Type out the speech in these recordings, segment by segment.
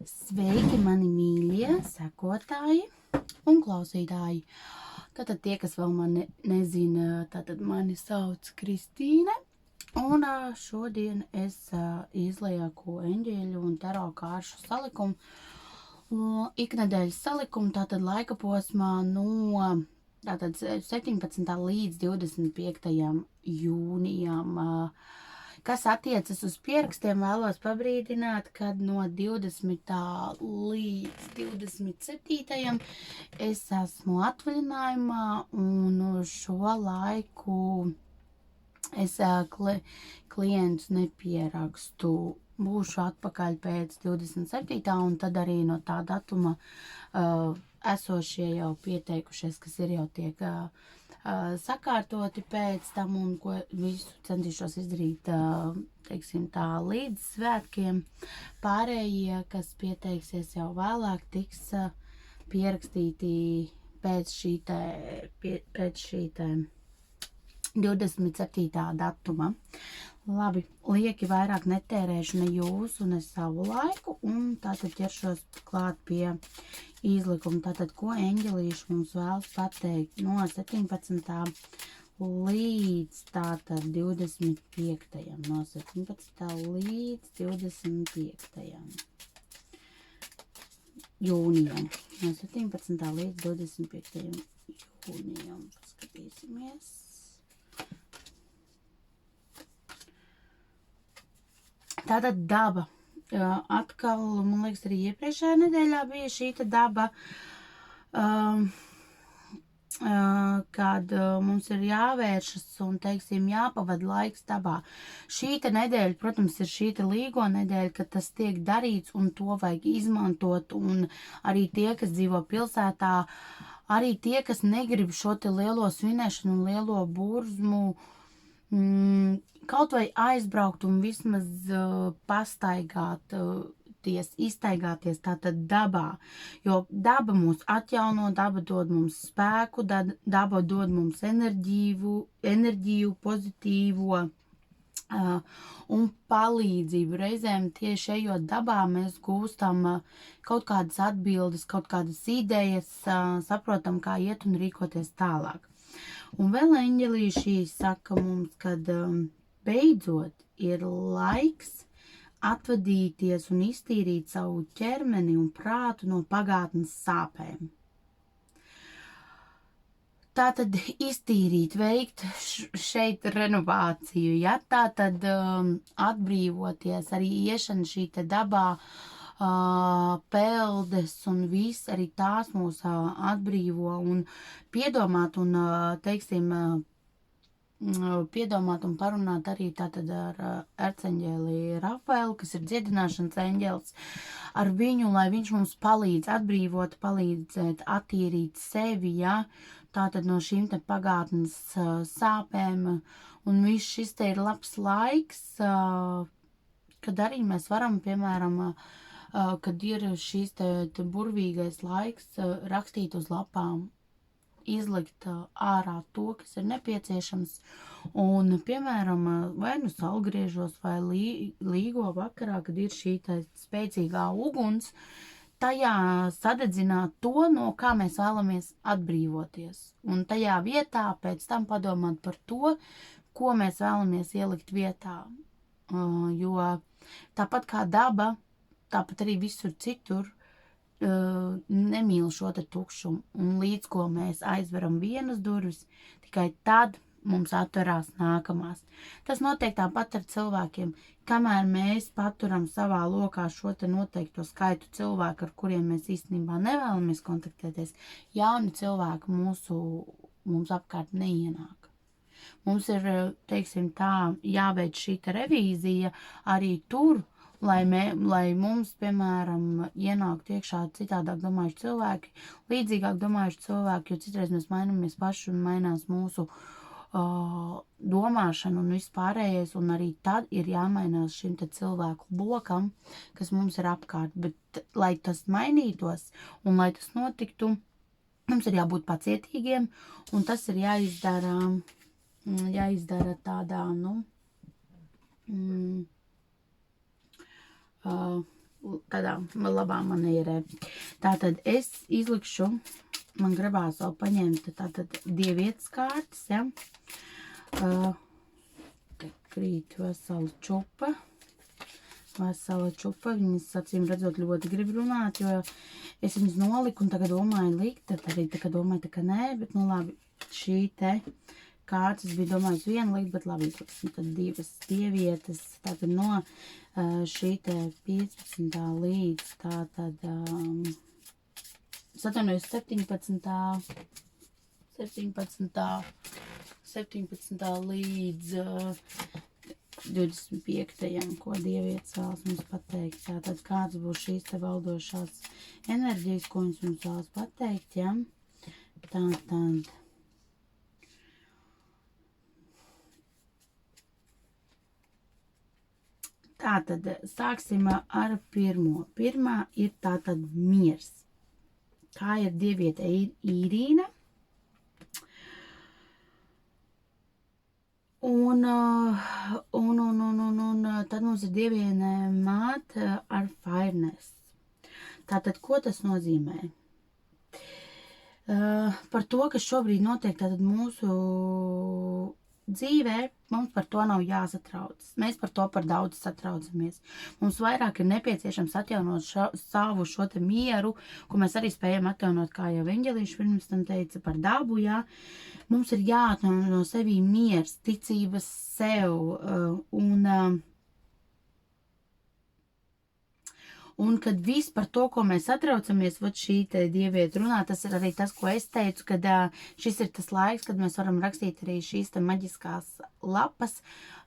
Sveiki, mani mīļie sekotāji un klausītāji. Tātad tie, kas vēl mani nezina, tātad mani sauc Kristīne. Un šodien es izlieku eņģeļu un taro kāršu salikumu. Iknedēļas salikumu, tātad laika posmā no tātad 17. līdz 25. jūnijam. Kas attiecas uz pierakstiem, vēlos pabrīdināt, kad no 20. līdz 27. es esmu atvaļinājumā, un uz šo laiku es klientus nepierakstu. Būšu atpakaļ pēc 27. un tad arī no tā datuma esošie jau pieteikušies, kas ir jau tiek sakārtoti pēc tam, un ko visu centīšos izdarīt, teiksim tā, līdz svētkiem. Pārējie, kas pieteiksies jau vēlāk, tiks pierakstīti pēc šī 27. datuma. Labi, lieki vairāk netērēšu ne jūsu, ne savu laiku, un tātad ķeršos klāt pie izlikuma. Tātad, ko eņģelīši mums vēlas pateikt no 17. līdz tātad 25. No 17. līdz 25. jūnijam. No 17. līdz 25. jūnijam. Paskatīsimies. Tātad daba. Atkal, man liekas, arī iepriekšējā nedēļā bija šīta daba, kad mums ir jāvēršas un, teiksim, jāpavada laiks dabā. Šīta nedēļa, protams, ir šīta līgo nedēļa, kad tas tiek darīts un to vajag izmantot, un arī tie, kas dzīvo pilsētā, arī tie, kas negrib šo te lielo svinēšanu un lielo burzmu, kaut vai aizbraukt un vismaz iztaigāties tātad dabā, jo daba mūs atjauno, daba dod mums spēku, daba dod mums enerģiju, pozitīvo un palīdzību. Reizēm tieši ejot dabā mēs gūstam kaut kādas atbildes, kaut kādas idejas, saprotam, kā iet un rīkoties tālāk. Un vēl eņģelīši saka mums, kad beidzot ir laiks atvadīties un iztīrīt savu ķermeni un prātu no pagātnes sāpēm. Tātad iztīrīt, veikt šeit renovāciju, ja? Tātad atbrīvoties, arī iešana šī te dabā, peldes un viss, arī tās mūs atbrīvo un piedomāt un, teiksim, piedomāt un parunāt arī tātad ar erceņģeli Rafaelu, kas ir dziedināšanas eņģelis, ar viņu, lai viņš mums palīdz atbrīvot, palīdzēt attīrīt sevi, ja, tātad no šīm te pagātnes sāpēm, un viss šis te ir labs laiks, kad arī mēs varam, piemēram, kad ir šīs te burvīgais laiks rakstīt uz lapām, izlikt ārā to, kas ir nepieciešams, un, piemēram, vai nu saulgriežos vai līgo vakarā, kad ir šī spēcīgā uguns, tajā sadedzināt to, no kā mēs vēlamies atbrīvoties. Un tajā vietā pēc tam padomāt par to, ko mēs vēlamies ielikt vietā. Jo tāpat kā daba, tāpat arī visur citur, nemīl šo te tukšumu, un līdz ko mēs aizveram vienas durvis, tikai tad mums atverās nākamās. Tas notiek tāpat ar cilvēkiem, kamēr mēs paturam savā lokā šo te noteikto skaitu cilvēku, ar kuriem mēs īstenībā nevēlamies kontaktēties, jauni cilvēki mums apkārt neienāk. Mums ir, teiksim tā, jāveic šī te revīzija arī tur, lai mums, piemēram, ienāktu iekšā citādāk domājuši cilvēki, līdzīgāk domājuši cilvēki, jo citreiz mēs mainamies paši un mainās mūsu domāšana un viss pārējais, un arī tad ir jāmainās šim te cilvēku lokam, kas mums ir apkārt. Bet, lai tas mainītos un lai tas notiktu, mums ir jābūt pacietīgiem, un tas ir jāizdara tādā, tādā labā manierē. Tātad es izlikšu, man gribās vēl paņemt tātad dievietes kārtas, ja. Te krīt vesela čupa. Viņas acīm redzot ļoti grib runāt, jo es viņas noliku un tagad domāju likt, tad arī tā kā domāju, tā kā nē, bet nu labi, šī te kārtas bija domājis vienu likt, bet labi, tad divas dievietes, tātad no šī te 15. līdz tātad, atvainojos 17. līdz 25. ko dievietes vēlas mums pateikt. Tātad kāds būs šīs te valdošās enerģijas, ko viņas mums vēlas pateikt, ja? Tātad. Tātad sāksim ar pirmo. Pirmā ir tātad miers. Kā ir dieviete Īrīna. Un tad mums ir dieviene māte ar Fireness. Tātad, ko tas nozīmē? Par to, kas šobrīd notiek tātad mūsu dzīvē, mums par to nav jāsatrauc. Mēs par to par daudz satraucamies. Mums vairāk ir nepieciešams atjaunot savu šo te mieru, ko mēs arī spējam atjaunot, kā jau Eņģelīši pirms tam teica par dabu, jā. Mums ir jāatjauno no sevī miers, ticības sev, un kad viss par to, ko mēs satraucamies, vat šī te dieviete runā, tas ir arī tas, ko es teicu, kad šis ir tas laiks, kad mēs varam rakstīt arī šīs te maģiskās lapas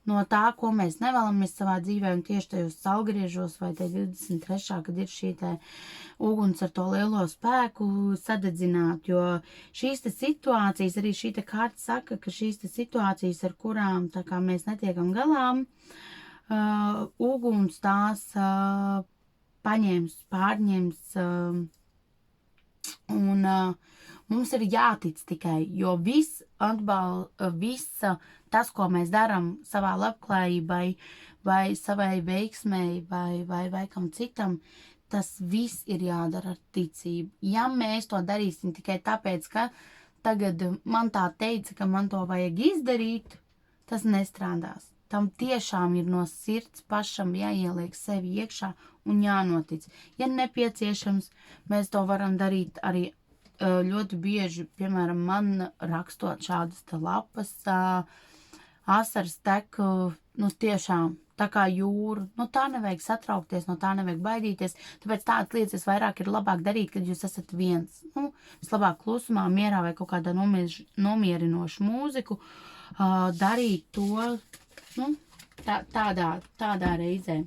no tā, ko mēs nevēlamies savā dzīvē, un tieši tajos saulgriežos vai te 23. kad ir šī te uguns ar to lielo spēku sadedzināt, jo šīs te situācijas, arī šī te kārta saka, ka šīs te situācijas, ar kurām tā kā mēs netiekam galām, uguns tās paņems, pārņems, un mums ir jātic tikai, jo viss tas, ko mēs darām savā labklājībai, vai savai veiksmei, vai kam citam, tas viss ir jādara ar ticību. Ja mēs to darīsim tikai tāpēc, ka tagad man tā teica, ka man to vajag izdarīt, tas nestrādās. Tam tiešām ir no sirds pašam jāieliek sevi iekšā un jānotic. Ja nepieciešams, mēs to varam darīt arī ļoti bieži, piemēram, man rakstot šādas te lapas, asaras tek, nu tiešām, tā kā jūra, nu tā nevajag satraukties, no tā nevajag baidīties, tāpēc tādas lietas vairāk ir labāk darīt, kad jūs esat viens. Nu, vislabāk klusumā, mierā vai kaut kādā nomierinošu mūziku, darīt to, nu, tādā reizē.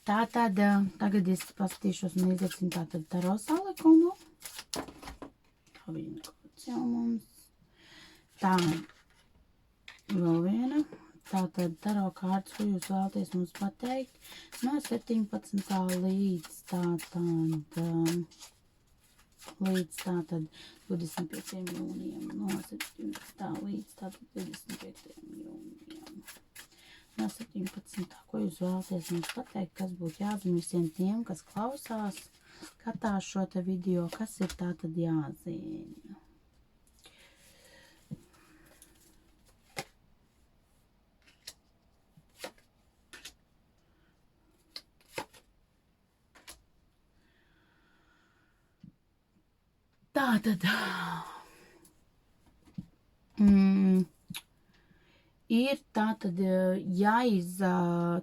Tātad, tagad es paskatīšos un izliksim tātad taro salikumu. Tā viņa kāds jau mums. Tā, vēl viena. Tātad taro kārtas, ko jūs vēlaties mums pateikt. No 17. līdz tātad 25. jūnijam. No 17. līdz tātad 25. jūnijam. No 17. Ko jūs vēlaties mums pateikt, kas būtu jāzina visiem tiem, kas klausās, skatās šo te video, kas ir tātad jāzina? Tātad, ir tātad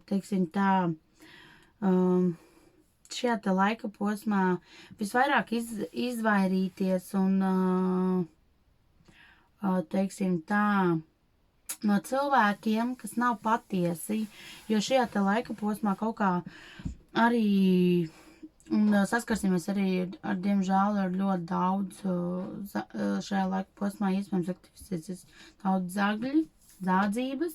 teiksim tā, šajā te laika posmā visvairāk izvairīties un, teiksim tā, no cilvēkiem, kas nav patiesi, jo šajā te laika posmā kaut kā arī, un saskarsimies arī ar diemžēl ar ļoti daudz šajā laika posmā iespējams aktivisties daudz zādzības,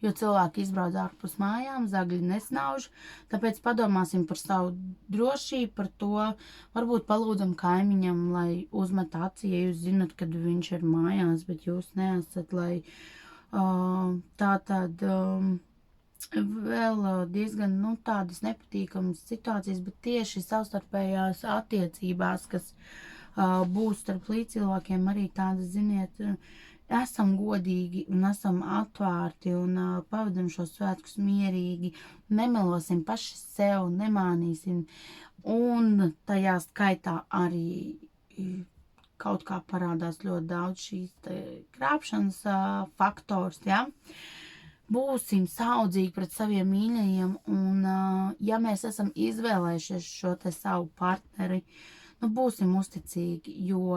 jo cilvēki izbrauc ārpus mājām, zagļi nesnauž, tāpēc padomāsim par savu drošību, par to, varbūt palūdzam kaimiņam, lai uzmet aci, ja jūs zinat, kad viņš ir mājās, bet jūs neesat, lai tātad vēl diezgan, nu, tādas nepatīkamas situācijas, bet tieši savstarpējās attiecībās, kas būs starp līdzcilvēkiem, arī tādas, ziniet, esam godīgi un esam atvērti un pavadam šo svētkus mierīgi, nemelosim paši sev, nemānīsim, un tajā skaitā arī kaut kā parādās ļoti daudz šīs krāpšanas faktors, ja? Būsim saudzīgi pret saviem mīļajiem, un ja mēs esam izvēlējušies šo te savu partneri, nu, būsim uzticīgi, jo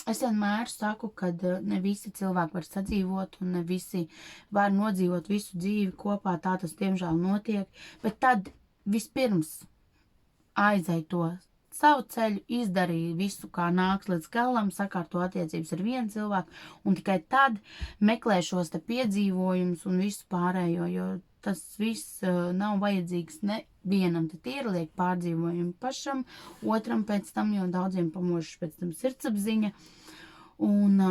es vienmēr saku, ka ne visi cilvēki var sadzīvot, un ne visi var nodzīvot visu dzīvi kopā, tā tas diemžēl notiek, bet tad vispirms aizej to savu ceļu, izdarīja visu, kā nāks līdz galam, sakārto attiecības ar vienu cilvēku, un tikai tad meklē šos te piedzīvojumus un visu pārējo, jo tas viss nav vajadzīgs nevienam, tad ir liek pārdzīvojumi pašam, otram pēc tam, jo daudziem pamošas pēc tam sirdsapziņa, un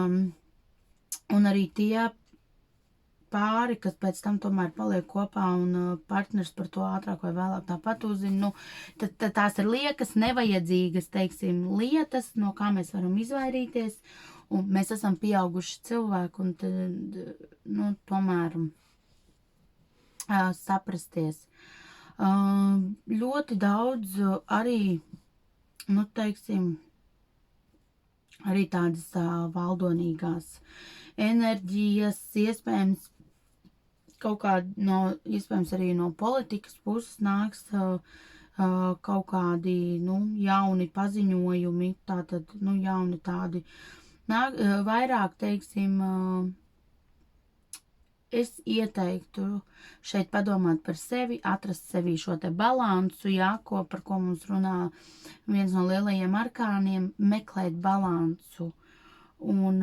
arī tie pāri, kas pēc tam tomēr paliek kopā un partners par to ātrāk vai vēlāk tāpat uzzina, nu, tad tās ir liekas, nevajadzīgas, teiksim, lietas, no kā mēs varam izvairīties, un mēs esam pieauguši cilvēki, un tad, nu, tomēr saprasties. Ļoti daudz arī, nu, teiksim, arī tādas valdonīgās enerģijas, iespējams, kaut kā iespējams arī no politikas puses nāks kaut kādi, nu, jauni paziņojumi, tātad, nu, jauni tādi, vairāk, teiksim, es ieteiktu šeit padomāt par sevi, atrast sevī šo te balansu, jā, par ko mums runā viens no lielajiem arkāniem, meklēt balansu un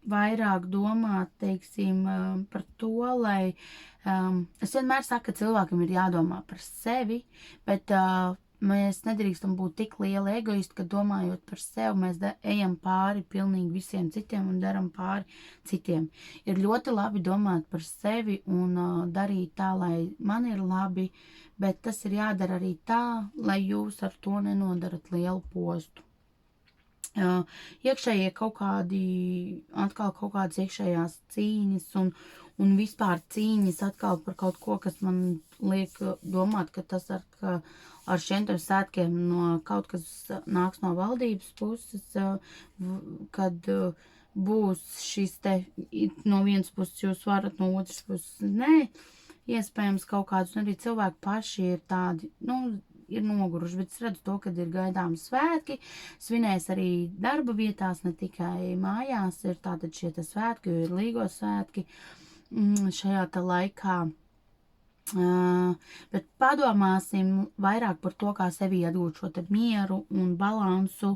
vairāk domāt, teiksim, par to, lai es vienmēr saku, ka cilvēkam ir jādomā par sevi, bet mēs nedrīkstam būt tik lieli egoisti, ka domājot par sevi, mēs ejam pāri pilnīgi visiem citiem un daram pāri citiem. Ir ļoti labi domāt par sevi un darīt tā, lai man ir labi, bet tas ir jādara arī tā, lai jūs ar to nenodarat lielu postu. Iekšējie kaut kādas iekšējās cīņas un vispār cīņas atkal par kaut ko, kas man liek domāt, ka tas ar šiem svētkiem no kaut kas nāks no valdības puses, kad būs šis te, no vienas puses jūs varat, no otras puses nē, iespējams kaut kādus, un arī cilvēki paši ir tādi, nu, ir noguruši, bet es redzu to, kad ir gaidāms svētki, svinēs arī darba vietās, ne tikai mājās, ir tātad šie te svētki, jo ir līgo svētki šajā te laikā, bet padomāsim vairāk par to, kā sevi atgūt šo te mieru un balansu,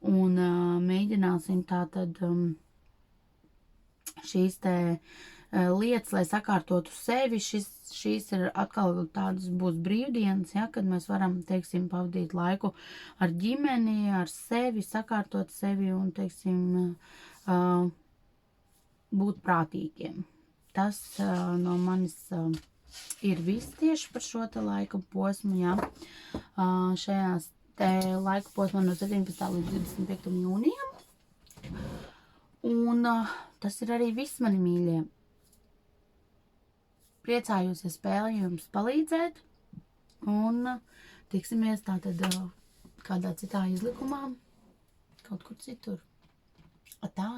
un mēģināsim tātad šīs te lietas, lai sakārtotu sevi, šīs ir atkal tādas būs brīvdienas, ja, kad mēs varam, teiksim, pavadīt laiku ar ģimeni, ar sevi, sakārtot sevi un, teiksim, būt prātīgiem. Tas no manis ir viss tieši par šo te laika posmu, ja. Šajās te laika posmā no 17. līdz 25. jūnijam. Un tas ir arī viss, mani mīļie. Priecājos, ja spēju jums palīdzēt, un tiksimies tātad kādā citā izlikumā, kaut kur citur. Atā!